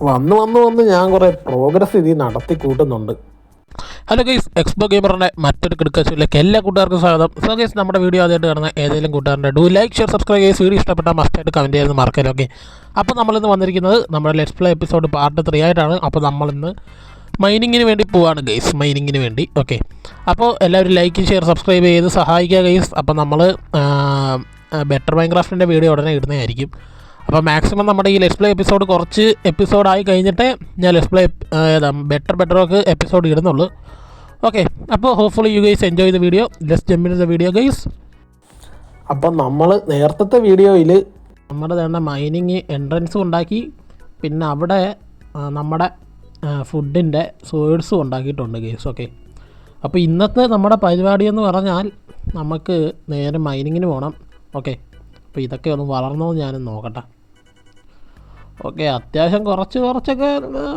വന്ന് ഞാൻ കുറേ പ്രോഗ്രസ് ഇതിൽ നടത്തി കൂട്ടുന്നുണ്ട്. ഹലോ ഗൈസ്, എക്സ്പോ ഗെയിമറിൻ്റെ മറ്റൊരു കിടക്കാച്ചിലേക്ക് എല്ലാ കൂട്ടുകാർക്കും സ്വാഗതം. സോ ഗൈസ്, നമ്മുടെ വീഡിയോ ആദ്യമായിട്ട് കാണുന്ന ഏതെങ്കിലും കൂട്ടുകാരുടെ do like share subscribe guys. Video ഇഷ്ടപ്പെട്ടാൽ മസ്റ്റായിട്ട് കമൻറ്റ് ചെയ്യുന്നത് മറക്കല്ലോ. ഓക്കെ, അപ്പോൾ നമ്മളിന്ന് വന്നിരിക്കുന്നത് നമ്മുടെ ലെറ്റ്സ് പ്ലേ എപ്പിസോഡ് പാർട്ട് 3 ആയിട്ടാണ്. അപ്പോൾ നമ്മളിന്ന് മൈനിങ്ങിന് വേണ്ടി പോവാണ് ഗൈസ്, മൈനിങ്ങിന് വേണ്ടി. ഓക്കെ, അപ്പോൾ എല്ലാവരും ലൈക്ക് ഷെയർ സബ്സ്ക്രൈബ് ചെയ്ത് സഹായിക്കുക ഗൈസ്. അപ്പോൾ നമ്മൾ ബെറ്റർ മൈൻക്രാഫ്റ്റിൻ്റെ വീഡിയോ ഉടനെ ഇടുന്നതായിരിക്കും. അപ്പോൾ മാക്സിമം നമ്മുടെ ഈ ലെറ്റ്സ് പ്ലേ എപ്പിസോഡ് കുറച്ച് എപ്പിസോഡായി കഴിഞ്ഞിട്ട് ഞാൻ ലെറ്റ്സ് പ്ലേ ബെറ്ററൊക്കെ എപ്പിസോഡ് ഇടുന്നുള്ളൂ. ഓക്കെ, അപ്പോൾ hopefully you guys enjoy the video. Let's jump in the video guys. അപ്പം നമ്മൾ നേരത്തെ വീഡിയോയിൽ നമ്മുടെ തന്നെ മൈനിങ് എൻട്രൻസും ഉണ്ടാക്കി, പിന്നെ അവിടെ നമ്മുടെ ഫുഡിൻ്റെ സോഴ്സും ഉണ്ടാക്കിയിട്ടുണ്ട് ഗൈസ്. ഓക്കെ, അപ്പോൾ ഇന്നത്തെ നമ്മുടെ പരിപാടി എന്ന് പറഞ്ഞാൽ നമുക്ക് നേരെ മൈനിങ്ങിന് പോകണം. ഓക്കെ, അപ്പോൾ ഇതൊക്കെ ഒന്ന് വളർന്നോ ഞാനും നോക്കട്ടെ. ഓക്കെ, അത്യാവശ്യം കുറച്ചൊക്കെ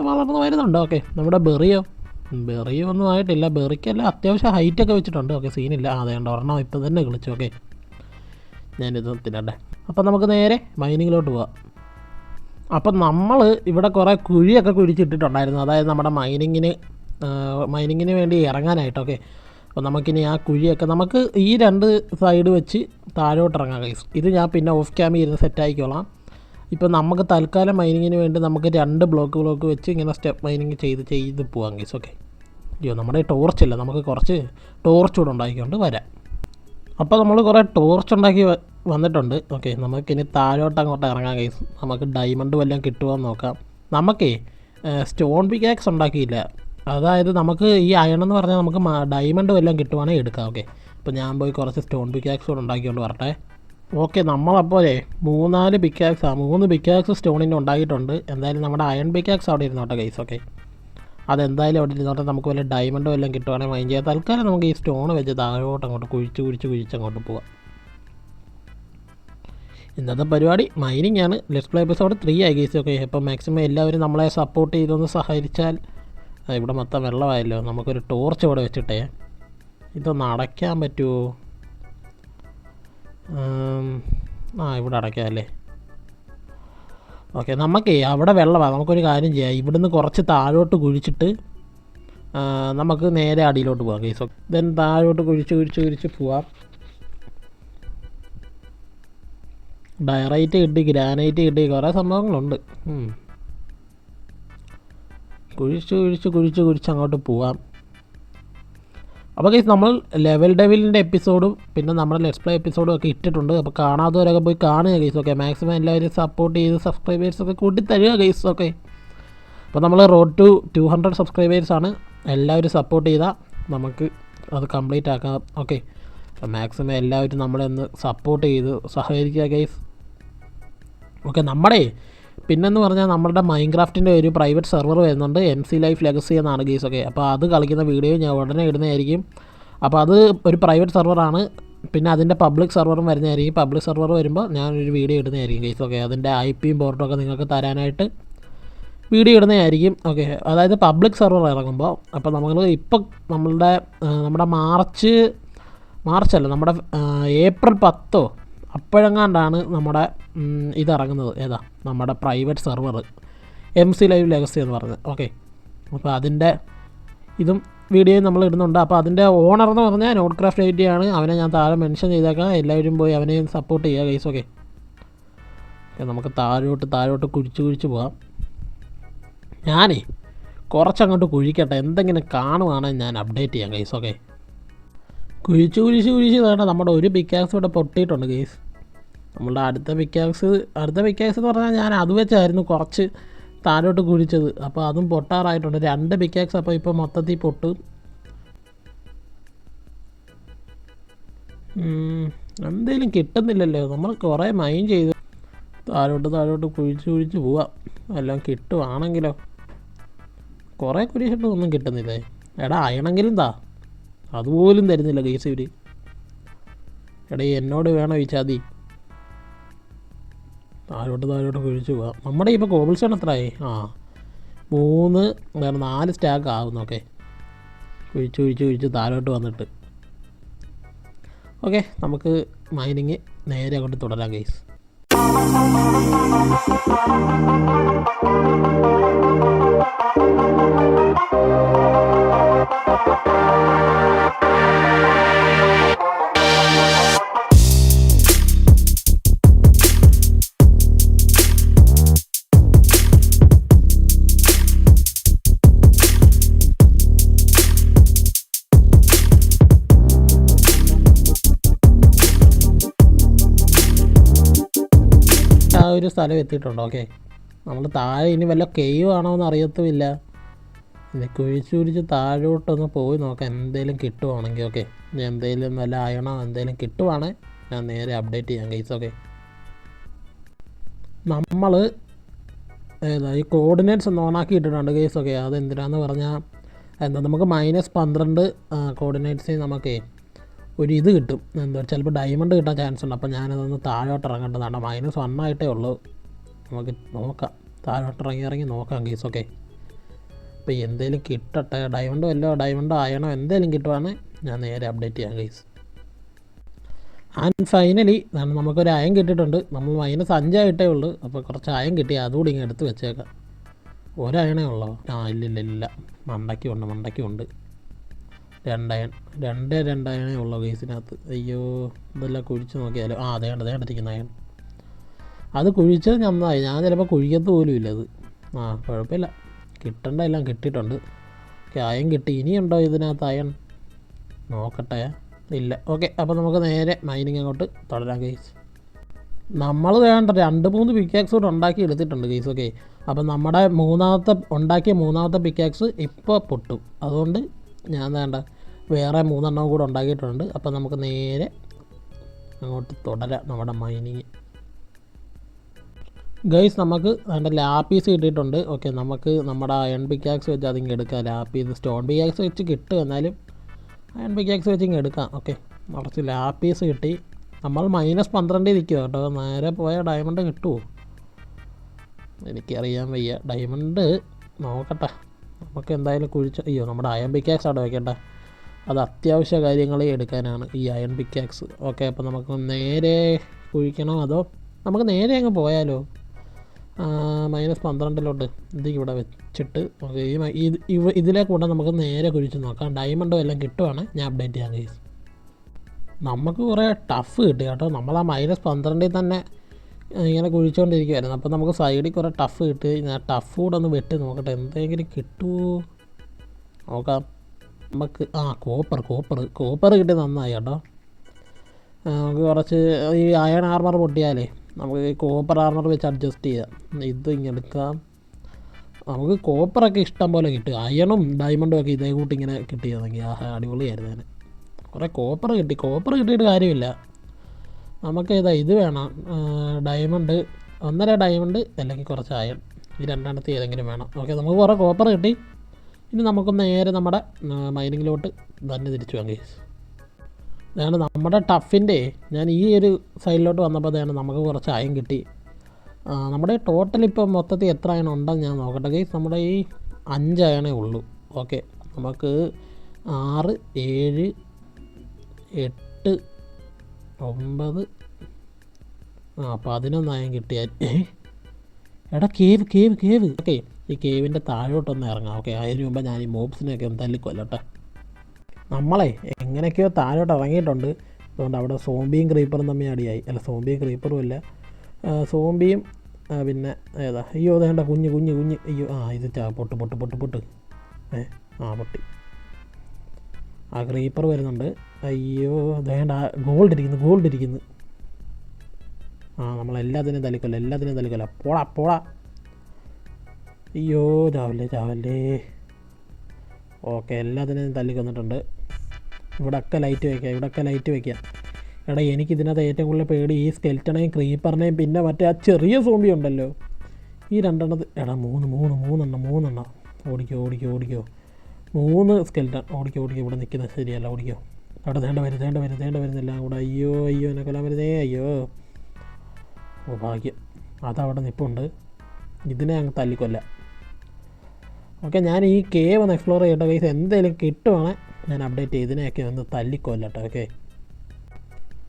വളർന്നു വരുന്നുണ്ട്. ഓക്കെ, നമ്മുടെ ബെറിയോ ഒന്നും ആയിട്ടില്ല. ബെറിക്കല്ല അത്യാവശ്യം ഹൈറ്റൊക്കെ വെച്ചിട്ടുണ്ട്. ഓക്കെ, സീനില്ല. അതേണ്ട ഒരെണ്ണം ഇപ്പം തന്നെ കളിച്ചു. ഓക്കെ, ഞാനിത് തിന്നണ്ടേ. അപ്പം നമുക്ക് നേരെ മൈനിങ്ങിലോട്ട് പോവാം. അപ്പം നമ്മൾ ഇവിടെ കുറേ കുഴിയൊക്കെ കുഴിച്ചിട്ടിട്ടുണ്ടായിരുന്നു, അതായത് നമ്മുടെ മൈനിങ്ങിന് വേണ്ടി ഇറങ്ങാനായിട്ട്. ഓക്കെ, അപ്പോൾ നമുക്കിനി ആ കുഴിയൊക്കെ നമുക്ക് ഈ 2 സൈഡ് വെച്ച് താഴോട്ട് ഇറങ്ങാം ഗൈസ്. ഇത് ഞാൻ പിന്നെ ഓഫ് ക്യാമിൽ ഇരുന്ന് സെറ്റായിക്കോളാം. ഇപ്പോൾ നമുക്ക് തൽക്കാലം മൈനിങ്ങിന് വേണ്ടി നമുക്ക് 2 ബ്ലോക്ക് വെച്ച് ഇങ്ങനെ സ്റ്റെപ്പ് മൈനിങ് ചെയ്ത് പോകാം ഗൈസ്. ഓക്കെ, അയ്യോ നമ്മുടെ ടോർച്ചില്ല, നമുക്ക് കുറച്ച് ടോർച്ച് കൂടെ ഉണ്ടാക്കിക്കൊണ്ട് വരാം. അപ്പോൾ നമ്മൾ കുറേ ടോർച്ച് ഉണ്ടാക്കി വന്നിട്ടുണ്ട്. ഓക്കെ, നമുക്കിനി താഴോട്ട് അങ്ങോട്ട് ഇറങ്ങാം ഗൈസ്. നമുക്ക് ഡയമണ്ട് വല്ലതും കിട്ടുമോ എന്ന് നോക്കാം. നമുക്കേ സ്റ്റോൺ പിക്കാക്സ് ഉണ്ടാക്കിയില്ല, അതായത് നമുക്ക് ഈ അയൺ എന്ന് പറഞ്ഞാൽ നമുക്ക് ഡയമണ്ട് വല്ലതും കിട്ടുവാണെങ്കിൽ എടുക്കാം. ഓക്കെ, അപ്പോൾ ഞാൻ പോയി കുറച്ച് സ്റ്റോൺ പിക്കാക്സ് കൂടെ ഉണ്ടാക്കിക്കൊണ്ട് വരട്ടെ. ഓക്കെ, നമ്മളപ്പോഴേ 3 പിക്കാക്സ് സ്റ്റോണിൻ്റെ ഉണ്ടാക്കിയിട്ടുണ്ട്. എന്തായാലും നമ്മുടെ അയൺ പിക്കാക്സ് അവിടെ ഇരുന്നോട്ടെ ഗൈസ്. ഓക്കെ, അതെന്തായാലും അവിടെ ഇരുന്നോട്ടെ. നമുക്ക് വല്ല ഡയമണ്ട് വല്ലതും കിട്ടുവാണെങ്കിൽ മൈൻഡ് ചെയ്യാം. തൽക്കാലം നമുക്ക് ഈ സ്റ്റോൺ വെച്ച് താഴോട്ട് അങ്ങോട്ട് കുഴിച്ച് അങ്ങോട്ട് പോവാം. ഇന്നത്തെ പരിപാടി മൈനിങ് ആണ്. ലെറ്റ്സ് പ്ലേ എപ്പിസോഡ് 3 ആയി ഗൈസ്. ഓക്കെ, അപ്പോൾ മാക്സിമം എല്ലാവരും നമ്മളെ സപ്പോർട്ട് ചെയ്തൊന്ന് സഹകരിച്ചാൽ. ഇവിടെ മൊത്തം വെള്ളമായല്ലോ, നമുക്കൊരു ടോർച്ച് ഇവിടെ വെച്ചിട്ടേ ഇതൊന്ന് അടയ്ക്കാൻ പറ്റുമോ? ഇവിടെ അടയ്ക്കാം അല്ലേ. ഓക്കെ, നമുക്ക് അവിടെ വെള്ളമാണ്. നമുക്കൊരു കാര്യം ചെയ്യാം, ഇവിടുന്ന് കുറച്ച് താഴോട്ട് കുഴിച്ചിട്ട് നമുക്ക് നേരെ അടിയിലോട്ട് പോകാം കേസ്. ദെൻ താഴോട്ട് കുഴിച്ച് പോവാം. ഡയറൈറ്റ് കിട്ടി, ഗ്രാനൈറ്റ് കിട്ടി, കുറേ സംഭവങ്ങളുണ്ട്. കുഴിച്ച് അങ്ങോട്ട് പോവാം. അപ്പോൾ ഗൈസ്, നമ്മൾ ലെവൽ ഡെവിലിൻ്റെ എപ്പിസോഡും പിന്നെ നമ്മുടെ ലെറ്റ്സ് പ്ലേ എപ്പിസോഡും ഒക്കെ ഇട്ടിട്ടുണ്ട്. അപ്പോൾ കാണാത്തവരൊക്കെ പോയി കാണുക ഗൈസ്. ഓക്കെ, മാക്സിമം എല്ലാവരും സപ്പോർട്ട് ചെയ്ത് സബ്സ്ക്രൈബേഴ്സൊക്കെ കൂട്ടി തരിക ഗൈസ്. ഓക്കെ, അപ്പോൾ നമ്മൾ റോഡ് ടു 200 സബ്സ്ക്രൈബേഴ്സാണ്. എല്ലാവരും സപ്പോർട്ട് ചെയ്താൽ നമുക്ക് അത് കംപ്ലീറ്റ് ആക്കാം. ഓക്കെ, അപ്പോൾ മാക്സിമം എല്ലാവരും നമ്മളെ ഒന്ന് സപ്പോർട്ട് ചെയ്ത് സഹകരിക്കുക ഗൈസ്. ഓക്കെ, പിന്നെന്ന് പറഞ്ഞാൽ നമ്മുടെ മൈൻക്രാഫ്റ്റിൻ്റെ ഒരു പ്രൈവറ്റ് സെർവർ വരുന്നുണ്ട്, MC ലൈഫ് ലെഗസി എന്നാണ് ഗൈസ്. ഓക്കെ, അപ്പോൾ അത് കളിക്കുന്ന വീഡിയോ ഞാൻ ഉടനെ ഇടുന്നതായിരിക്കും. അപ്പോൾ അത് ഒരു പ്രൈവറ്റ് സെർവറാണ്. പിന്നെ അതിൻ്റെ പബ്ലിക് സെർവറും വരുന്നതായിരിക്കും. പബ്ലിക് സെർവർ വരുമ്പോൾ ഞാനൊരു വീഡിയോ ഇടുന്നതായിരിക്കും ഗൈസ്. ഓക്കെ, അതിൻ്റെ IP-യും പോർട്ടും ഒക്കെ നിങ്ങൾക്ക് തരാനായിട്ട് വീഡിയോ ഇടുന്നതായിരിക്കും. ഓക്കെ, അതായത് പബ്ലിക് സെർവർ ഇറങ്ങുമ്പോൾ. അപ്പോൾ നമ്മൾ ഇപ്പം നമ്മുടെ മാർച്ചല്ല, നമ്മുടെ ഏപ്രിൽ 10 അപ്പോഴെങ്ങാണ്ടാണ് നമ്മുടെ ഇതിറങ്ങുന്നത്. ഏതാ നമ്മുടെ private server MC live legacy എന്ന് പറഞ്ഞത്. ഓക്കെ, അപ്പോൾ അതിൻ്റെ ഇതും വീഡിയോയും നമ്മൾ ഇടുന്നുണ്ട്. അപ്പോൾ അതിൻ്റെ ഓണർ എന്ന് പറഞ്ഞാൽ നോട്ട്ക്രാഫ്റ്റ് 80 ആണ്. അവനെ ഞാൻ താഴെ മെൻഷൻ ചെയ്തേക്കാം. എല്ലാവരും പോയി അവനെയും സപ്പോർട്ട് ചെയ്യുക ഗൈസ്. ഓക്കെ, നമുക്ക് താഴോട്ട് കുഴിച്ച് പോകാം. ഞാനേ കുറച്ചങ്ങോട്ട് കുഴിക്കട്ടെ, എന്തെങ്കിലും കാണുവാണെങ്കിൽ ഞാൻ അപ്ഡേറ്റ് ചെയ്യാം ഗൈസ്. ഓക്കെ, കുഴിച്ച് വേണ്ട നമ്മുടെ ഒരു പിക്കാക്സ് ഇവിടെ പൊട്ടിയിട്ടുണ്ട് ഗൈസ്. നമ്മളുടെ അടുത്ത പിക്കാക്സ് എന്ന് പറഞ്ഞാൽ ഞാൻ അത് വെച്ചായിരുന്നു കുറച്ച് താഴോട്ട് കുഴിച്ചത്. അപ്പോൾ അതും പൊട്ടാറായിട്ടുണ്ട് 2 പിക്കാക്സ്. അപ്പോൾ ഇപ്പോൾ മൊത്തത്തിൽ പൊട്ടും. എന്തെങ്കിലും കിട്ടുന്നില്ലല്ലോ. നമ്മൾ കുറേ മൈൻ ചെയ്തു താഴോട്ട് കുഴിച്ച് പോവാം. എല്ലാം കിട്ടുവാണെങ്കിലോ. കുറേ കുഴിച്ചിട്ട് ഒന്നും കിട്ടുന്നില്ലേ. എടാ അയണെങ്കിലും അതുപോലും തരുന്നില്ല ഗൈസ് ഇവർ. എടാ എന്നോട് വേണം ഈ ചതി. താഴോട്ട് കുഴിച്ച് പോവാം. നമ്മുടെ ഇപ്പോൾ കോബിൾ സ്റ്റോൺ എത്രയായി? 4 സ്റ്റാക്ക് ആവുന്നു. ഓക്കെ, കുഴിച്ച് താഴോട്ട് വന്നിട്ട്. ഓക്കെ, നമുക്ക് മൈനിങ് നേരെ അങ്ങോട്ട് തുടരാം ഗൈസ്. ഒരു സ്ഥലം എത്തിയിട്ടുണ്ട്. ഓക്കെ, നമ്മൾ താഴെ ഇനി വല്ല കേവ് ആണോ എന്ന് അറിയത്തുമില്ല. ഇനി കുഴിച്ച് താഴോട്ടൊന്ന് പോയി നോക്കാം എന്തെങ്കിലും കിട്ടുവാണെങ്കിൽ. ഓക്കെ, ഇനി എന്തെങ്കിലും വല്ല അയണോ എന്തെങ്കിലും കിട്ടുവാണെങ്കിൽ ഞാൻ നേരെ അപ്ഡേറ്റ് ചെയ്യാം ഗൈസ്. ഓക്കെ, നമ്മൾ ഈ കോർഡിനേറ്റ്സ് ഒന്ന് ഓണാക്കി ഇട്ടിട്ടുണ്ട് ഗൈസ്. ഓക്കെ, അതെന്തിനാന്ന് പറഞ്ഞാൽ നമുക്ക് -12 കോർഡിനേറ്റ്സിൽ നമുക്ക് ഒരു ഇത് കിട്ടും, ചിലപ്പോൾ ഡയമണ്ട് കിട്ടാൻ ചാൻസ് ഉണ്ട്. അപ്പോൾ ഞാനതൊന്ന് താഴോട്ട് ഇറങ്ങേണ്ടതാണ്. -1 ആയിട്ടേ ഉള്ളൂ. നമുക്ക് നോക്കാം, താഴോട്ട് ഇറങ്ങി നോക്കാം ഗൈസ്. ഓക്കെ, അപ്പോൾ എന്തെങ്കിലും കിട്ടട്ടെ, ഡയമണ്ടോ അയണോ എന്തെങ്കിലും കിട്ടുവാണെങ്കിൽ ഞാൻ നേരെ അപ്ഡേറ്റ് ചെയ്യാം ഗൈസ്. ആൻഡ് ഫൈനലി നമുക്കൊരു അയം കിട്ടിയിട്ടുണ്ട്. നമ്മൾ -5 ആയിട്ടേ ഉള്ളൂ. അപ്പോൾ കുറച്ച് അയം കിട്ടി, അതുകൂടി ഇങ്ങനെ എടുത്ത് വെച്ചേക്കാം. ഒരയണേ ഉള്ളോ? ഇല്ല, മണ്ടയ്ക്കുണ്ട് 2 അയൺ, 2 അയണേ ഉള്ളൂ ഗൈസിനകത്ത്. അയ്യോ, ഇതെല്ലാം കുഴിച്ച് നോക്കിയാലോ. അതേണ്ടിരിക്കുന്ന അയൺ, അത് കുഴിച്ചത് നന്നായി. ഞാൻ ചിലപ്പോൾ കുഴിക്കത്ത് പോലും ഇല്ല അത്. കുഴപ്പമില്ല, കിട്ടേണ്ട എല്ലാം കിട്ടിയിട്ടുണ്ട്. അയൺ കിട്ടി. ഇനിയുണ്ടോ ഇതിനകത്ത് അയൺ? നോക്കട്ടെ. ഇല്ല. ഓക്കെ, അപ്പോൾ നമുക്ക് നേരെ മൈനിങ് അങ്ങോട്ട് തുടരാം ഗൈസ്. നമ്മൾ വേണ്ട 2-3 പിക്കാക്സ് കൂടെ ഉണ്ടാക്കി എടുത്തിട്ടുണ്ട് ഗൈസ്. ഓക്കെ, അപ്പോൾ നമ്മുടെ ഉണ്ടാക്കിയ മൂന്നാമത്തെ പിക്കാക്സ് ഇപ്പോൾ പൊട്ടും. അതുകൊണ്ട് ഞാൻ വേറെ 3 എണ്ണം കൂടെ ഉണ്ടാക്കിയിട്ടുണ്ട്. അപ്പോൾ നമുക്ക് നേരെ അങ്ങോട്ട് തുടരാം നമ്മുടെ മൈനിങ് ഗൈസ്. നമുക്ക് അതിൻ്റെ ലാപ്പീസ് കിട്ടിയിട്ടുണ്ട്. ഓക്കെ, നമുക്ക് നമ്മുടെ അയൺ പിക്കാക്സ് വെച്ച് അതിങ്ങ് എടുക്കാം. ലാപ്പീസ് സ്റ്റോൺ പിക്കാക്സ് വെച്ച് കിട്ടും, എന്നാലും അയൺ പിക്കാക്സ് വെച്ച് ഇങ്ങ് എടുക്കാം. ഓക്കെ, കുറച്ച് ലാപ്പീസ് കിട്ടി. നമ്മൾ -12 നിൽക്കുക കേട്ടോ. നേരെ പോയാൽ ഡയമണ്ട് കിട്ടുമോ? എനിക്കറിയാൻ വയ്യ. ഡയമണ്ട് നോക്കട്ടെ. നമുക്ക് എന്തായാലും നമ്മുടെ അയൺ പിക്കാക്സ് അവിടെ വയ്ക്കട്ടെ. അത് അത്യാവശ്യ കാര്യങ്ങളെ എടുക്കാനാണ് ഈ അയൺ പിക്കാക്സ്. ഓക്കെ, അപ്പോൾ നമുക്ക് നേരെ കുഴിക്കണോ അതോ നമുക്ക് നേരെ അങ്ങ് പോയാലോ? -12 ഇത് ഇവിടെ വെച്ചിട്ട് നമുക്ക് ഇതിലേക്ക് കൂടെ നമുക്ക് നേരെ കുഴിച്ച് നോക്കാം. ഡയമണ്ടും എല്ലാം കിട്ടുവാണെങ്കിൽ ഞാൻ അപ്ഡേറ്റ് ചെയ്യാം ഗൈസ്. നമുക്ക് കുറേ ടഫ് കിട്ടി കേട്ടോ. നമ്മൾ ആ -12 തന്നെ ഇങ്ങനെ കുഴിച്ചുകൊണ്ടിരിക്കുമായിരുന്നു. അപ്പോൾ നമുക്ക് സൈഡിൽ കുറേ ടഫ് കിട്ടി. ഞാൻ ടഫ് കൂടെ ഒന്ന് വെട്ടി നോക്കട്ടെ, എന്തെങ്കിലും കിട്ടുമോ നോക്കാം. നമുക്ക് കോപ്പർ കിട്ടി, നന്നായി കേട്ടോ. നമുക്ക് കുറച്ച് ഈ അയൺ ആർമർ പൊട്ടിയാലേ നമുക്ക് ഈ കോപ്പർ ആർമർ വെച്ച് അഡ്ജസ്റ്റ് ചെയ്യാം. ഇത് ഇങ്ങനെ എടുക്കാം. നമുക്ക് കോപ്പറൊക്കെ ഇഷ്ടം പോലെ കിട്ടും. അയണും ഡയമണ്ടും ഒക്കെ ഇതേ കൂട്ടി ഇങ്ങനെ കിട്ടിയതെങ്കിൽ അടിപൊളിയായിരുന്നു. അതിന് കുറേ കോപ്പർ കിട്ടിയിട്ട് കാര്യമില്ല. നമുക്ക് ഇത് വേണം, ഡയമണ്ട്, 1.5 ഡയമണ്ട് അല്ലെങ്കിൽ കുറച്ച് അയൺ, ഈ രണ്ടെണ്ണത്തിൽ ഏതെങ്കിലും വേണം. ഓക്കെ, നമുക്ക് കുറേ കോപ്പർ കിട്ടി. ഇനി നമുക്ക് നേരെ നമ്മുടെ മൈനിങ്ങിലോട്ട് തന്നെ തിരിച്ചു പോകാം ഗൈസ്. അതാണ് നമ്മുടെ ടഫിൻ്റെ, ഞാൻ ഈ ഒരു സൈഡിലോട്ട് വന്നപ്പോൾ നമുക്ക് കുറച്ച് അയൺ കിട്ടി. നമ്മുടെ ടോട്ടൽ ഇപ്പോൾ മൊത്തത്തിൽ എത്ര അയൺ ഉണ്ടെന്ന് ഞാൻ നോക്കട്ടെ ഗൈസ്. നമ്മുടെ ഈ 5 അയണേ ഉള്ളൂ. ഓക്കെ, നമുക്ക് 6, 7, 8, 9, 11 അയൺ കിട്ടിയാൽ. എടാ കേവ്. ഓക്കെ, ഈ കേവിൻ്റെ താഴോട്ടൊന്ന് ഇറങ്ങാം. ഓക്കെ, അതിന് മുമ്പ് ഞാൻ ഈ മോബ്സിനെയൊക്കെ ഒന്ന് തല്ലിക്കൊല്ലട്ടെ. നമ്മളെ എങ്ങനെയൊക്കെയോ താഴോട്ട് ഇറങ്ങിയിട്ടുണ്ട്. അതുകൊണ്ട് അവിടെ സോംബിയും ക്രീപ്പറും തമ്മിൽ അടിയായി. അല്ല, സോംബിയും ക്രീപ്പറും അല്ല, സോംബിയും പിന്നെ ഏതാ, അയ്യോ അതേണ്ട കുഞ്ഞ്. അയ്യോ, ഇത് പൊട്ട് പൊട്ടി. ആ ക്രീപ്പർ വരുന്നുണ്ട്. അയ്യോ അതേണ്ട, ഗോൾഡ് ഇരിക്കുന്നു. നമ്മളെല്ലാത്തിനും തല്ലിക്കൊല്ല. പോടാ. അയ്യോ ചാവല്ലേ. ഓക്കെ, എല്ലാത്തിനും തല്ലിക്കൊന്നിട്ടുണ്ട്. ഇവിടെയൊക്കെ ലൈറ്റ് വയ്ക്കാം. എടാ, എനിക്കിതിനകത്ത് ഏറ്റവും കൂടുതൽ പേടി ഈ സ്കെൽറ്റണേയും ക്രീപ്പറിനെയും പിന്നെ മറ്റേ ആ ചെറിയ സോംബി ഉണ്ടല്ലോ, ഈ 2 എണ്ണത്തിൽ. എടാ, 3 ഓടിക്കോ. 3 സ്കെൽറ്റൺ. ഓടിക്കോ. ഇവിടെ നിൽക്കുന്നത് ശരിയല്ല, ഓടിക്കോ. അവിടെ തേണ്ട വരുന്നില്ല കൂടെ. അയ്യോ എന്നെ കൊല്ലാൻ വരുന്നേ. അയ്യോ, ഭാഗ്യം അതവിടെ നിൽപ്പുണ്ട്. ഇതിനെ അങ്ങ് തല്ലിക്കൊല്ല. ഓക്കെ, ഞാൻ ഈ കേവ് ഒന്ന് എക്സ്പ്ലോർ ചെയ്യട്ടെ ഗൈസ്. എന്തെങ്കിലും കിട്ടുവാണെങ്കിൽ ഞാൻ അപ്ഡേറ്റ് ചെയ്ത് ഇതിനെയൊക്കെ ഒന്ന് തല്ലിക്കൊല്ലട്ടെ. ഓക്കെ,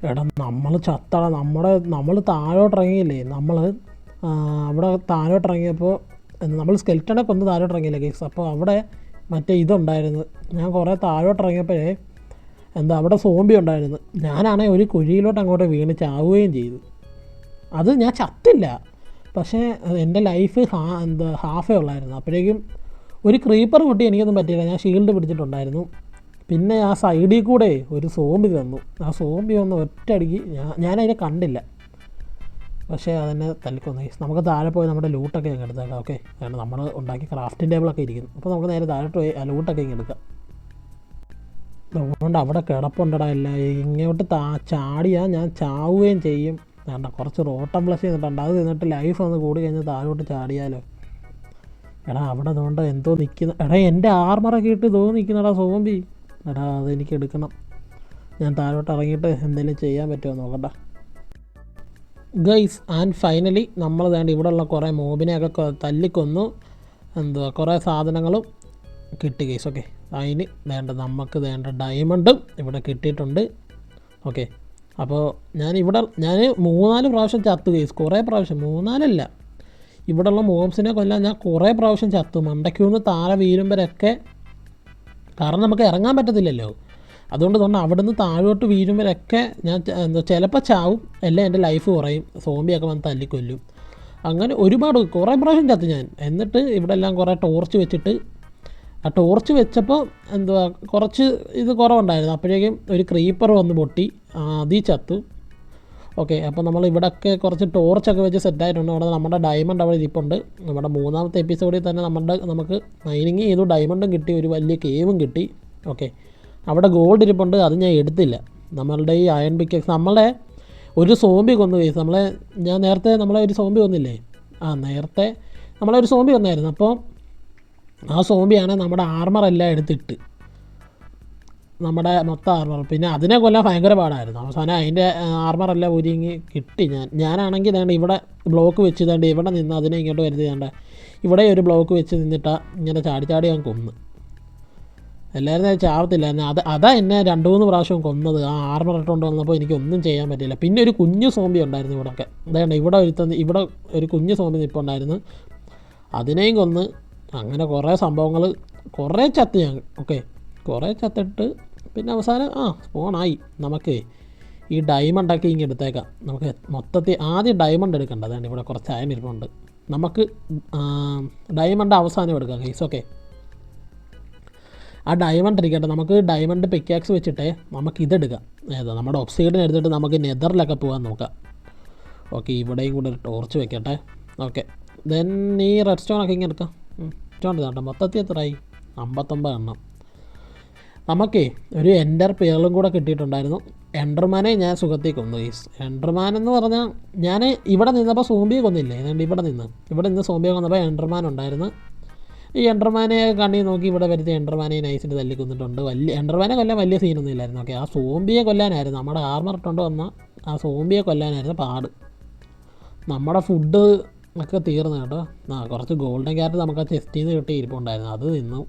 എടാ നമ്മൾ ചത്തട. നമ്മൾ താഴോട്ടിറങ്ങിയില്ലേ, അവിടെ താഴോട്ടിറങ്ങിയപ്പോൾ നമ്മൾ സ്കെൽറ്റണൊക്കെ ഒന്ന് താഴോട്ടിറങ്ങിയില്ലേ ഗൈസ്. അപ്പോൾ അവിടെ മറ്റേ ഇതുണ്ടായിരുന്നു. ഞാൻ കുറേ താഴോട്ടിറങ്ങിയപ്പോഴേ അവിടെ സോംബി ഉണ്ടായിരുന്നു. ഞാനാണെങ്കിൽ ഒരു കുഴിയിലോട്ട് അങ്ങോട്ട് വീണ് ചാവുകയും ചെയ്തു. അത് ഞാൻ ചത്തില്ല, പക്ഷേ എൻ്റെ ലൈഫ് ഹാഫേ ഉള്ളായിരുന്നു. അപ്പോഴേക്കും ഒരു ക്രീപ്പർ പൊട്ടി, എനിക്കൊന്നും പറ്റിയില്ല. ഞാൻ ഷീൽഡ് പിടിച്ചിട്ടുണ്ടായിരുന്നു. പിന്നെ ആ സൈഡിൽ കൂടെ ഒരു സോംബി തന്നു. ആ സോംബി വന്ന് ഒറ്റയടിക്ക് ഞാനതിനെ കണ്ടില്ല. പക്ഷേ അതെന്നെ തല്ലിക്കൊന്നു. നമുക്ക് താഴെ പോയി നമ്മുടെ ലൂട്ടൊക്കെ അങ്ങ് എടുത്തേക്കാം. ഓക്കെ, കാരണം നമ്മൾ ഉണ്ടാക്കി ക്രാഫ്റ്റിംഗ് ടേബിളൊക്കെ ഇരിക്കുന്നു. അപ്പോൾ നമുക്ക് നേരെ താഴോട്ട് പോയി ആ ലൂട്ടൊക്കെ ഇങ്ങ് എടുക്കാം. അതുകൊണ്ട് അവിടെ കിടപ്പുണ്ടടാ എല്ലാം. ഇങ്ങോട്ട് ചാടിയാൽ ഞാൻ ചാവുകയും ചെയ്യും. വേണ്ട, കുറച്ച് റോട്ടം പ്ലസ് ചെയ്തിട്ടുണ്ട്. അത് തിന്നിട്ട് ലൈഫ് ഒന്ന് കൂടി കഴിഞ്ഞാൽ താഴോട്ട് ചാടിയാലോ. എടാ അവിടെ അതുകൊണ്ട് എന്തോ നിൽക്കുന്ന. എടാ എൻ്റെ ആർമറൊക്കെ ഇട്ട് ഇതോ നിൽക്കുന്നടാ സോംബി. എടാ അതെനിക്ക് എടുക്കണം. ഞാൻ താഴോട്ട് ഇറങ്ങിയിട്ട് എന്തെങ്കിലും ചെയ്യാൻ പറ്റുമോ നോക്കട്ടെ. ഗൈസ് ആൻഡ് ഫൈനലി നമ്മൾ വേണ്ട ഇവിടെയുള്ള കുറേ മോബിനെയൊക്കെ തല്ലിക്കൊന്നു. എന്തുവാ കുറേ സാധനങ്ങളും കിട്ടി ഗൈസ്. ഓക്കെ, അതിന് നമുക്ക് വേണ്ട ഡയമണ്ടും ഇവിടെ കിട്ടിയിട്ടുണ്ട്. ഓക്കെ, അപ്പോൾ ഞാൻ 3-4 പ്രാവശ്യം ചത്തു ഗൈസ്. കുറേ പ്രാവശ്യം, 3-4 ഇവിടെയുള്ള മോബ്സിനെ കൊല്ലാൻ ഞാൻ കുറേ പ്രാവശ്യം ചത്തു. മണ്ടയ്ക്കൊന്ന് താഴെ വീഴുമ്പോഴൊക്കെ, കാരണം നമുക്ക് ഇറങ്ങാൻ പറ്റത്തില്ലല്ലോ. അതുകൊണ്ട് തന്നെ അവിടെ നിന്ന് താഴോട്ട് വീഴുമ്പോഴൊക്കെ ഞാൻ ചിലപ്പോൾ ചാവും, എല്ലാം എൻ്റെ ലൈഫ് കുറയും. സോംബിയൊക്കെ വന്ന് തല്ലിക്കൊല്ലും. അങ്ങനെ കുറേ പ്രാവശ്യം ചത്തു ഞാൻ. എന്നിട്ട് ഇവിടെ എല്ലാം കുറേ ടോർച്ച് വെച്ചിട്ട്, ആ ടോർച്ച് വെച്ചപ്പോൾ കുറച്ച് ഇത് കുറവുണ്ടായിരുന്നു. അപ്പോഴേക്കും ഒരു ക്രീപ്പർ വന്ന് പൊട്ടി, അതിൽ ചത്തു. ഓക്കെ, അപ്പോൾ നമ്മൾ ഇവിടെയൊക്കെ കുറച്ച് ടോർച്ചൊക്കെ വെച്ച് സെറ്റായിട്ടുണ്ട്. അവിടെ നമ്മുടെ ഡയമണ്ട് അവിടെ ഇരിപ്പുണ്ട്. നമ്മുടെ 3ാമത്തെ എപ്പിസോഡിൽ തന്നെ നമുക്ക് മൈനിങ് ചെയ്തു, ഡയമണ്ടും കിട്ടി, ഒരു വലിയ കേവും കിട്ടി. ഓക്കെ, അവിടെ ഗോൾഡ് ഇരിപ്പുണ്ട്, അത് ഞാൻ എടുത്തില്ല. നമ്മളുടെ ഈ അയൺ പിക്കക്സ്, നമ്മളെ ഒരു സോംബി കൊന്നു കേസ്. ഞാൻ നേരത്തെ നമ്മളെ ഒരു സോംബി കൊന്നില്ലേ? നേരത്തെ നമ്മളെ ഒരു സോംബി കൊന്നായിരുന്നു. അപ്പോൾ ആ സോംബിയാണ് നമ്മുടെ ആർമറെല്ലാം എടുത്തിട്ട്, നമ്മുടെ മൊത്തം ആർമർ. പിന്നെ അതിനെ കൊല്ലാൻ ഭയങ്കര പാടായിരുന്നു. അവസാനം അതിൻ്റെ ആർമറെല്ലാം ഒരുങ്ങി കിട്ടി. ഞാനാണെങ്കിൽ വേണ്ട ഇവിടെ ബ്ലോക്ക് വെച്ച് തേണ്ട ഇവിടെ നിന്ന് അതിനെ ഇങ്ങോട്ട് വരുത്തി തേണ്ട ഇവിടെ ഒരു ബ്ലോക്ക് വെച്ച് നിന്നിട്ടാ ഇങ്ങനെ ചാടി ഞാൻ കൊന്നു. എല്ലാവരും ചാവത്തില്ലായിരുന്നു. അതാ എന്നെ 2-3 പ്രാവശ്യം കൊന്നത്. ആ ആർമർ ഇട്ടുകൊണ്ട് വന്നപ്പോൾ എനിക്കൊന്നും ചെയ്യാൻ പറ്റില്ല. പിന്നെ ഒരു കുഞ്ഞു സോംബി ഉണ്ടായിരുന്നു ഇവിടെയൊക്കെ. അതായത് ഇവിടെ ഒരു കുഞ്ഞു സോംബി നിൽപ്പുണ്ടായിരുന്നു, അതിനെയും കൊന്ന്. അങ്ങനെ കുറേ സംഭവങ്ങൾ, കുറേ ചത്ത് ഞാൻ. ഓക്കെ, കുറേ ചത്തിട്ട് പിന്നെ അവസാനം സ്പോണായി. നമുക്ക് ഈ ഡയമണ്ടൊക്കെ ഇങ്ങനെ എടുത്തേക്കാം. നമുക്ക് മൊത്തത്തിൽ ആദ്യം ഡയമണ്ട് എടുക്കേണ്ടത്. അതാണ് ഇവിടെ കുറച്ച് അയൺ ഇരിപ്പുണ്ട്. നമുക്ക് ഡയമണ്ട് അവസാനം എടുക്കാം ഗൈസ്. ഓക്കെ, ആ ഡയമണ്ട് ഇരിക്കട്ടെ. നമുക്ക് ഡയമണ്ട് പിക്കാക്സ് വെച്ചിട്ട് നമുക്ക് ഇതെടുക്കാം. നമ്മുടെ ഒബ്സൈഡിന് എടുത്തിട്ട് നമുക്ക് നെതറിലൊക്കെ പോകാൻ നോക്കാം. ഓക്കെ, ഇവിടെയും കൂടെ ഒരു ടോർച്ച് വെക്കട്ടെ. ഓക്കെ, ദെൻ ഈ റെഡ് സ്റ്റോണൊക്കെ ഇങ്ങനെ എടുക്കാം. സ്റ്റോൺ കേട്ടോ, മൊത്തത്തിൽ എത്രയായി? 59 എണ്ണം. നമുക്കേ ഒരു എൻഡർ പേളും കൂടെ കിട്ടിയിട്ടുണ്ടായിരുന്നു. എൻഡർമാനെ ഞാൻ സുഖത്തിൽ കൊന്നു ഗൈസ്. എൻഡർമാൻ എന്ന് പറഞ്ഞാൽ ഞാൻ ഇവിടെ നിന്നപ്പോൾ സോംബിയെ കൊന്നില്ലേ? അതുകൊണ്ട് ഇവിടെ നിന്ന് സോംബിയെ കൊന്നപ്പോൾ എൻഡർമാൻ ഉണ്ടായിരുന്നു. ഈ എൻഡർമാനെ കണ്ണി നോക്കി ഇവിടെ വരുത്തി എൻഡർമാനെ നൈസിന് തല്ലി കൊന്നിട്ടുണ്ട്. എൻഡർമാനെ കൊല്ലാൻ വലിയ സീനൊന്നും ഇല്ലായിരുന്നു. ഓക്കെ, ആ സോംബിയെ കൊല്ലാനായിരുന്നു, നമ്മുടെ ആർമർ ഇട്ടുകൊണ്ട് വന്ന ആ സോംബിയെ കൊല്ലാനായിരുന്നു പാട്. നമ്മുടെ ഫുഡ് ഒക്കെ തീർന്നു കേട്ടോ. കുറച്ച് ഗോൾഡൻ ക്യാരറ്റ് നമുക്ക് ആ ചെസ്റ്റിൽ നിന്ന് കിട്ടി ഇരിപ്പുണ്ടായിരുന്നു, അത് തിന്നു.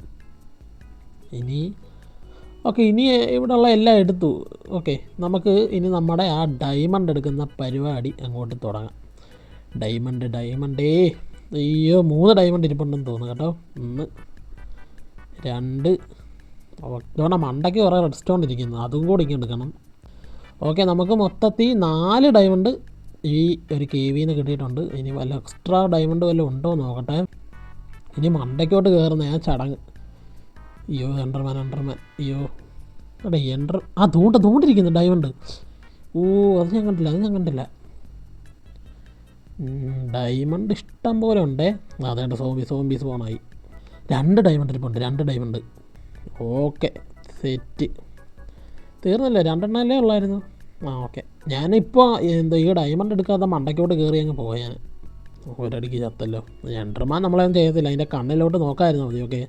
ഇനി ഇവിടെയുള്ള എല്ലാം എടുത്തു. ഓക്കെ, നമുക്ക് ഇനി നമ്മുടെ ആ ഡയമണ്ട് എടുക്കുന്ന പരിപാടി അങ്ങോട്ട് തുടങ്ങാം. ഡയമണ്ടേ അയ്യോ 3 ഡയമണ്ട് ഇരിപ്പുണ്ടെന്ന് തോന്നുന്നു കേട്ടോ. 1 2 ഇതോടെ മണ്ടയ്ക്ക് കുറേ റെഡ് സ്റ്റോൺ ഇരിക്കുന്നു, അതും കൂടി ഇങ്ങനെ എടുക്കണം. ഓക്കെ, നമുക്ക് മൊത്തത്തിൽ 4 ഡയമണ്ട് ഈ ഒരു കേവിന്ന് കിട്ടിയിട്ടുണ്ട്. ഇനി വല്ല എക്സ്ട്രാ ഡയമണ്ട് വല്ലതും ഉണ്ടോ നോക്കട്ടെ. ഇനി മണ്ടയ്ക്കോട്ട് കയറുന്ന ആ ചടങ്ങ്. അയ്യോ എൻഡർമാൻ അയ്യോ തൂണ്ടിരിക്കുന്നു ഡയമണ്ട്. അത് ഞാൻ കണ്ടില്ല. ഡയമണ്ട് ഇഷ്ടം പോലെ ഉണ്ടേ. അതേണ്ട സോംബീസ് പോണായി. 2 ഡയമണ്ട് ഇരിപ്പുണ്ട്, 2 ഡയമണ്ട്. Okay, set. തീർന്നല്ലേ? 2 എണ്ണല്ലേ ഉള്ളായിരുന്നു. ഓക്കെ, ഞാനിപ്പോൾ ഈ ഡയമണ്ട് എടുക്കാതെ മണ്ടയ്ക്കോട്ട് കയറി അങ്ങ് പോയാൽ ഞാൻ ഒരടിക്ക് ചത്തല്ലോ. എൻഡർമാൻ നമ്മളൊന്നും ചെയ്യത്തില്ല, അതിൻ്റെ കണ്ണിലോട്ട് നോക്കാമായിരുന്നു മതി. ഓക്കെ,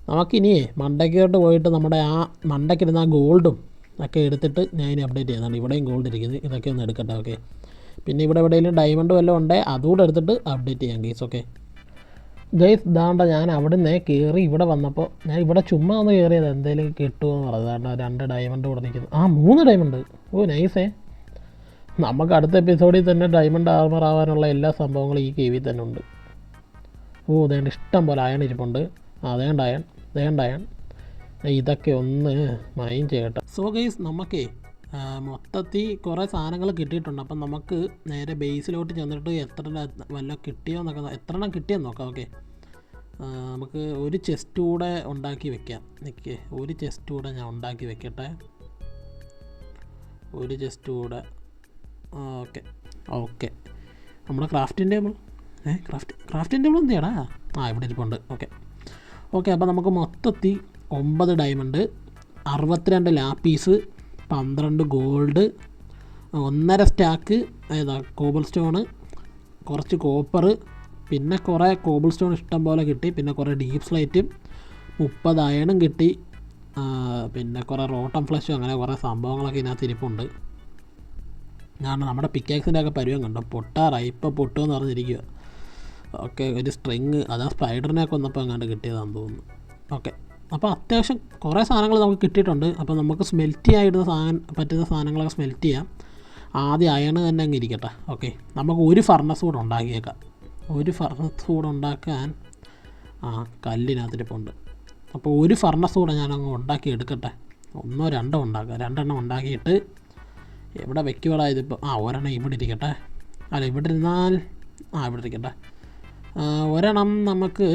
നമുക്കിനിയേ മണ്ടയ്ക്കോട്ട് പോയിട്ട് നമ്മുടെ ആ മണ്ടയ്ക്കിരുന്ന ആ ഗോൾഡും ഒക്കെ എടുത്തിട്ട് ഞാൻ ഇനി അപ്ഡേറ്റ് ചെയ്യുന്നതാണ്. ഇവിടെയും ഗോൾഡ് ഇരിക്കുന്നത്, ഇതൊക്കെ ഒന്ന് എടുക്കട്ടെ. ഓക്കെ, പിന്നെ ഇവിടെ എവിടെയെങ്കിലും ഡയമണ്ട് വല്ലതും ഉണ്ടേ അതുകൂടെ എടുത്തിട്ട് അപ്ഡേറ്റ് ചെയ്യാം ഗൈസ്. ഓക്കെ ഗൈസ്, ഇതാണ്ട ഞാൻ അവിടെ നിന്ന് കയറി ഇവിടെ വന്നപ്പോൾ ഞാൻ ഇവിടെ ചുമ്മാ ഒന്ന് കയറിയത് എന്തെങ്കിലും കിട്ടുമെന്ന് പറഞ്ഞത്. 2 ഡയമണ്ട് കൂടെ നിൽക്കുന്നു. 3 ഡയമണ്ട്. നൈസേ. നമുക്ക് അടുത്ത എപ്പിസോഡിൽ തന്നെ ഡയമണ്ട് ആർമർ ആവാനുള്ള എല്ലാ സംഭവങ്ങളും ഈ കേവിൽ തന്നെ ഉണ്ട്. അതേണ്ട ഇഷ്ടം പോലെ അയൺ ഇരിപ്പുണ്ട്. അതേണ്ട അയൺ. ഇതൊക്കെ ഒന്ന് മൈൻ ചെയ്യട്ടെ. സോ ഗൈസ്, നമുക്കേ മൊത്തത്തിൽ കുറേ സാധനങ്ങൾ കിട്ടിയിട്ടുണ്ട്. അപ്പം നമുക്ക് നേരെ ബേസിലോട്ട് ചെന്നിട്ട് വല്ലതും കിട്ടിയോന്നൊക്കെ എത്ര എണ്ണം കിട്ടിയെന്ന് നോക്കാം. ഓക്കെ, നമുക്ക് ഒരു ചെസ്റ്റ് കൂടെ ഉണ്ടാക്കി വെക്കാം. ഒരു ചെസ്റ്റ് കൂടെ ഞാൻ ഉണ്ടാക്കി വെക്കട്ടെ. ഒരു ചെസ്റ്റ് കൂടെ. ഓക്കെ, ഓക്കെ, നമ്മുടെ ക്രാഫ്റ്റിംഗ് ടേബിൾ ക്രാഫ്റ്റിംഗ് ടേബിൾ എന്തിയാടാ? ഇവിടെ ഇരിപ്പുണ്ട്. ഓക്കെ, അപ്പോൾ നമുക്ക് മൊത്തത്തിൽ 9 diamond, 62 lapies, 12 gold, 1.5 stack cobble stone, കുറച്ച് കോപ്പർ, പിന്നെ കുറേ കോബിൾ സ്റ്റോൺ ഇഷ്ടം പോലെ കിട്ടി, പിന്നെ കുറേ ഡീപ്പ് സ്ലൈറ്റും 30 അയണും കിട്ടി, പിന്നെ കുറേ റോട്ടം ഫ്ലഷും, അങ്ങനെ കുറേ സംഭവങ്ങളൊക്കെ ഇതിനകത്ത് ഇരിപ്പുണ്ട്. ഞാൻ നമ്മുടെ പിക്കാക്സിൻ്റെ ഒക്കെ പരുവം കണ്ടോ, പൊട്ടാറായി, ഇപ്പോൾ പൊട്ടുമെന്ന് പറഞ്ഞിരിക്കുക. ഓക്കെ, ഒരു സ്ട്രിങ്, അതാ സ്പൈഡറിനെ കൊന്നപ്പോൾ എങ്ങാണ്ട് കിട്ടിയതാണെന്ന് തോന്നുന്നു. ഓക്കെ, അപ്പോൾ അത്യാവശ്യം കുറേ സാധനങ്ങൾ നമുക്ക് കിട്ടിയിട്ടുണ്ട്. അപ്പോൾ നമുക്ക് സ്മെൽറ്റ് ചെയ്യാൻ പറ്റുന്ന സാധനങ്ങളൊക്കെ സ്മെൽറ്റ് ചെയ്യാം. ആദ്യം അയണ് തന്നെ അങ്ങ് ഇരിക്കട്ടെ. ഓക്കെ, നമുക്ക് ഒരു ഫർണസ് കൂടെ ഉണ്ടാക്കിയേക്കാം. ഒരു ഫർണസ് കൂടെ ഉണ്ടാക്കാൻ കല്ലിനകത്തിരിപ്പുണ്ട്. അപ്പോൾ ഒരു ഫർണസ് കൂടെ ഞാനങ്ങ് ഉണ്ടാക്കി എടുക്കട്ടെ. 1 2 ഉണ്ടാക്കാം. 2 എണ്ണം ഉണ്ടാക്കിയിട്ട് എവിടെ വെക്കുവടാ ഇതിപ്പോൾ? ഒരെണ്ണം ഇവിടെ ഇരിക്കട്ടെ. അല്ല, ഇവിടെ ഇരുന്നാൽ ഇവിടെ ഇരിക്കട്ടെ. ഒരെണ്ണം നമുക്ക്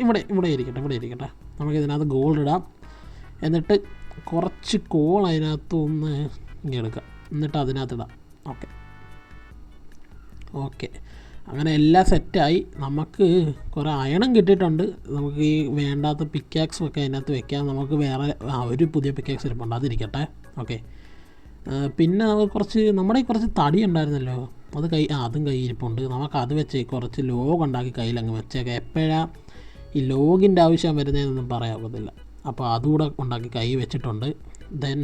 ഇവിടെ ഇരിക്കട്ടെ. നമുക്ക് ഇതിനകത്ത് ഗോൾഡ് ഇടാം. എന്നിട്ട് കുറച്ച് കോൾ അതിനകത്തൊന്ന് ഇങ്ങനെ എടുക്കാം. എന്നിട്ട് അതിനകത്തിടാം. ഓക്കെ, അങ്ങനെ എല്ലാം സെറ്റായി. നമുക്ക് കുറേ അയണും കിട്ടിയിട്ടുണ്ട്. നമുക്ക് ഈ വേണ്ടാത്ത പിക്കാക്സും ഒക്കെ അതിനകത്ത് വെക്കാം. നമുക്ക് വേറെ ഒരു പുതിയ പിക്കാക്സ് ഇരിപ്പുണ്ട്, അതിരിക്കട്ടെ. ഓക്കെ, പിന്നെ നമുക്ക് നമ്മുടെ കുറച്ച് തടി ഉണ്ടായിരുന്നല്ലോ, അത് അതും കയ്യിരിപ്പുണ്ട്. നമുക്ക് അത് വെച്ച് കുറച്ച് ലോഗ് ഉണ്ടാക്കി കയ്യിലങ്ങ് വെച്ചേക്കാം. എപ്പോഴാണ് ഈ ലോഗിൻ്റെ ആവശ്യം വരുന്നതെന്നൊന്നും പറയാൻ. അപ്പോൾ അതുകൂടെ ഉണ്ടാക്കി കൈ വെച്ചിട്ടുണ്ട്. ദെൻ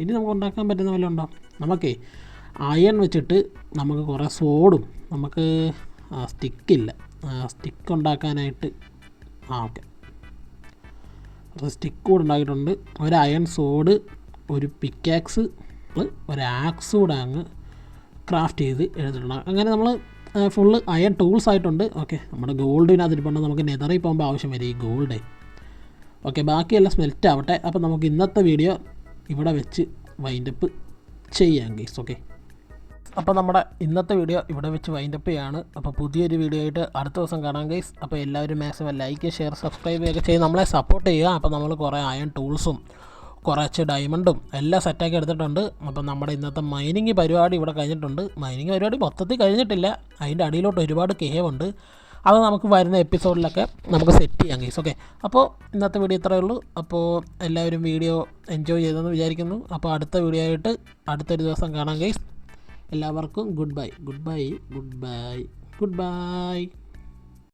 ഇനി നമുക്ക് ഉണ്ടാക്കാൻ പറ്റുന്ന വല്ലതും ഉണ്ടോ? നമുക്ക് അയൺ വെച്ചിട്ട് നമുക്ക് കുറേ സോഡും, നമുക്ക് സ്റ്റിക്കില്ല, സ്റ്റിക്ക് ഉണ്ടാക്കാനായിട്ട് ഓക്കെ, കുറച്ച് സ്റ്റിക്ക് കൂടെ ഉണ്ടാക്കിയിട്ടുണ്ട്. ഒരു അയൺ സോഡ്, ഒരു പിക്കാക്സ്, ഒരു ആക്സ് കൂടെ അങ്ങ് ക്രാഫ്റ്റ് ചെയ്ത് എടുത്തിട്ടുണ്ട്. അങ്ങനെ നമ്മൾ ഫുള്ള് അയൺ ടൂൾസ് ആയിട്ടുണ്ട്. ഓക്കെ, നമ്മുടെ ഗോൾഡിനകത്തിരിപ്പുണ്ട്. നമുക്ക് നെതറിൽ പോകുമ്പോൾ ആവശ്യം വരും ഈ ഗോൾഡ്. ഓക്കെ, ബാക്കിയെല്ലാം സ്മെൽറ്റ് ആവട്ടെ. അപ്പോൾ നമുക്ക് ഇന്നത്തെ വീഡിയോ ഇവിടെ വെച്ച് വൈൻഡപ്പ് ചെയ്യാം ഗൈസ്. ഓക്കെ, അപ്പോൾ നമ്മുടെ ഇന്നത്തെ വീഡിയോ ഇവിടെ വെച്ച് വൈൻഡപ്പ് ചെയ്യാണ്. അപ്പോൾ പുതിയൊരു വീഡിയോ ആയിട്ട് അടുത്ത ദിവസം കാണാം ഗൈസ്. അപ്പോൾ എല്ലാവരും മാക്സിമം ലൈക്ക്, ഷെയർ, സബ്സ്ക്രൈബ് ഒക്കെ ചെയ്ത് നമ്മളെ സപ്പോർട്ട് ചെയ്യുക. അപ്പോൾ നമ്മൾ കുറേ അയൺ ടൂൾസും കുറച്ച് ഡയമണ്ടും എല്ലാം സെറ്റാക്കി എടുത്തിട്ടുണ്ട്. അപ്പം നമ്മുടെ ഇന്നത്തെ മൈനിങ് പരിപാടി ഇവിടെ കഴിഞ്ഞിട്ടുണ്ട്. മൈനിങ് പരിപാടി മൊത്തത്തിൽ കഴിഞ്ഞിട്ടില്ല, അതിൻ്റെ അടിയിലോട്ട് ഒരുപാട് കേവ് ഉണ്ട്. അത് നമുക്ക് വരുന്ന എപ്പിസോഡിലൊക്കെ നമുക്ക് സെറ്റ് ചെയ്യാം ഗൈസ്. ഓക്കെ, അപ്പോൾ ഇന്നത്തെ വീഡിയോ ഇത്രയേ ഉള്ളൂ. അപ്പോൾ എല്ലാവരും വീഡിയോ എൻജോയ് ചെയ്തെന്ന് വിചാരിക്കുന്നു. അപ്പോൾ അടുത്ത വീഡിയോ ആയിട്ട് അടുത്തൊരു ദിവസം കാണാം ഗൈസ്. എല്ലാവർക്കും ഗുഡ് ബൈ.